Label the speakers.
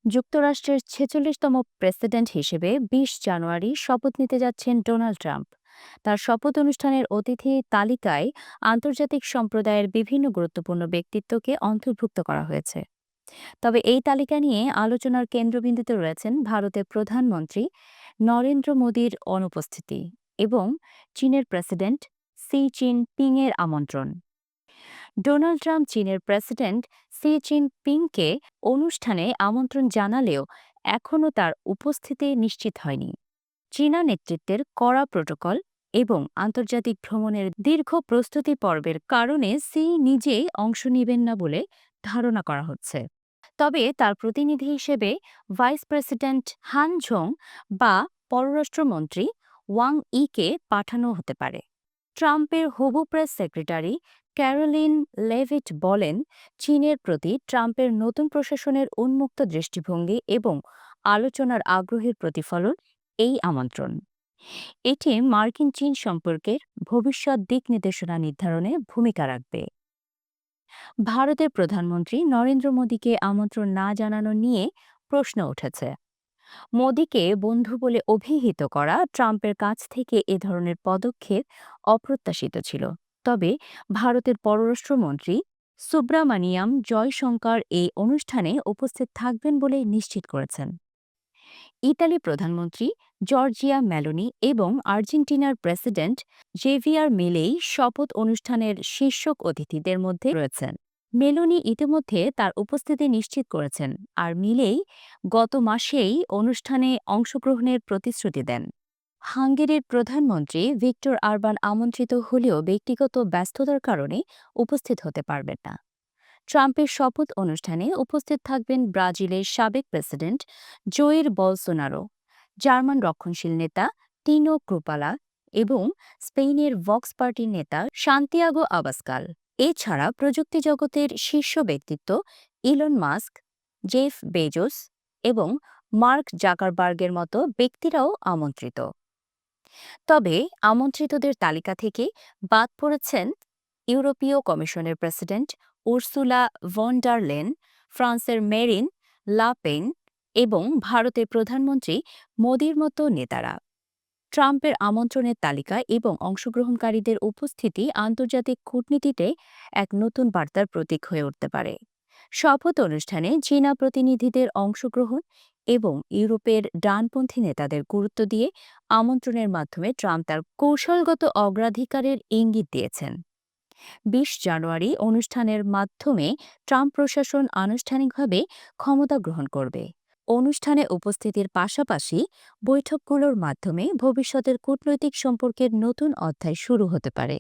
Speaker 1: যুক্তরাষ্ট্রের ৪৬তম প্রেসিডেন্ট হিসেবে ২০ জানুয়ারি শপথ নিতে যাচ্ছেন ডোনাল্ড ট্রাম্প। তার শপথ অনুষ্ঠানের অতিথি তালিকায় আন্তর্জাতিক সম্প্রদায়ের বিভিন্ন গুরুত্বপূর্ণ ব্যক্তিত্বকে অন্তর্ভুক্ত করা হয়েছে। তবে এই তালিকা নিয়ে আলোচনার কেন্দ্রবিন্দুতে রয়েছেন ভারতের প্রধানমন্ত্রী নরেন্দ্র মোদীর অনুপস্থিতি এবং চীনের প্রেসিডেন্ট সি জিনপিংয়ের আমন্ত্রণ। ডোনাল্ড ট্রাম্প চীনের প্রেসিডেন্ট সি জিনপিংকে অনুষ্ঠানে আমন্ত্রণ জানালেও এখনও তার উপস্থিতি নিশ্চিত হয়নি। চীনা নেতৃত্বের কড়া প্রোটোকল এবং আন্তর্জাতিক ভ্রমণের দীর্ঘ প্রস্তুতি পর্বের কারণে সি নিজেই অংশ নেবেন না বলে ধারণা করা হচ্ছে। তবে তার প্রতিনিধি হিসেবে ভাইস প্রেসিডেন্ট হান ঝোং বা পররাষ্ট্রমন্ত্রী ওয়াং ইকে পাঠানো হতে পারে। ট্রাম্পের হবু প্রেস সেক্রেটারি ক্যারোলিন লেভিট বলেন, চীনের প্রতি ট্রাম্পের নতুন প্রশাসনের উন্মুক্ত দৃষ্টিভঙ্গি এবং আলোচনার আগ্রহের প্রতিফলন এই আমন্ত্রণ। এটি মার্কিন চীন সম্পর্কের ভবিষ্যৎ দিক নির্দেশনা নির্ধারণে ভূমিকা রাখবে। ভারতের প্রধানমন্ত্রী নরেন্দ্র মোদীকে আমন্ত্রণ না জানানো নিয়ে প্রশ্ন উঠেছে। মোদীকে বন্ধু বলে অভিহিত করা ট্রাম্পের কাছ থেকে এ ধরনের পদক্ষেপ অপ্রত্যাশিত ছিল। তবে ভারতের পররাষ্ট্রমন্ত্রী সুব্রামানিয়াম জয়শঙ্কর এই অনুষ্ঠানে উপস্থিত থাকবেন বলে নিশ্চিত করেছেন। ইতালি প্রধানমন্ত্রী জর্জিয়া মেলোনি এবং আর্জেন্টিনার প্রেসিডেন্ট জেভিয়ার মিলেই শপথ অনুষ্ঠানের শীর্ষক অতিথিদের মধ্যে রয়েছেন। মেলোনি ইতিমধ্যে তার উপস্থিতি নিশ্চিত করেছেন, আর মিলেই গত মাসেই অনুষ্ঠানে অংশগ্রহণের প্রতিশ্রুতি দেন। হাঙ্গেরির প্রধানমন্ত্রী ভিক্টর আরবান আমন্ত্রিত হলেও ব্যক্তিগত ব্যস্ততার কারণে উপস্থিত হতে পারবেন না। ট্রাম্পের শপথ অনুষ্ঠানে উপস্থিত থাকবেন ব্রাজিলের সাবেক প্রেসিডেন্ট জোয়ের বলসোনারো, জার্মান রক্ষণশীল নেতা টিনো ক্রুপালা এবং স্পেনের ভক্স পার্টির নেতা সান্তিয়াগো আবাসকাল। এছাড়া প্রযুক্তি জগতের শীর্ষ ব্যক্তিত্ব ইলন মাস্ক, জেফ বেজোস এবং মার্ক জাকারবার্গের মতো ব্যক্তিরাও আমন্ত্রিত। তবে আমন্ত্রিতদের তালিকা থেকে বাদ পড়েছেন ইউরোপীয় কমিশনের president Ursula von der Leyen, ফ্রান্সের মেরিন লা পেন এবং ভারতের প্রধানমন্ত্রী মোদির মতো নেতারা। ট্রাম্পের আমন্ত্রণের তালিকা এবং অংশগ্রহণকারীদের উপস্থিতি আন্তর্জাতিক কূটনীতিতে এক নতুন বার্তার প্রতীক হয়ে উঠতে পারে। শপথ অনুষ্ঠানে চীনা প্রতিনিধিদের অংশগ্রহণ এবং ইউরোপের ডানপন্থী নেতাদের গুরুত্ব দিয়ে আমন্ত্রণের মাধ্যমে ট্রাম্প তার কৌশলগত অগ্রাধিকারের ইঙ্গিত দিয়েছেন। ২০ জানুয়ারি অনুষ্ঠানের মাধ্যমে ট্রাম্প প্রশাসন আনুষ্ঠানিকভাবে ক্ষমতা গ্রহণ করবে। অনুষ্ঠানে উপস্থিতির পাশাপাশি বৈঠকগুলোর মাধ্যমে ভবিষ্যতের কূটনৈতিক সম্পর্কের নতুন অধ্যায় শুরু হতে পারে।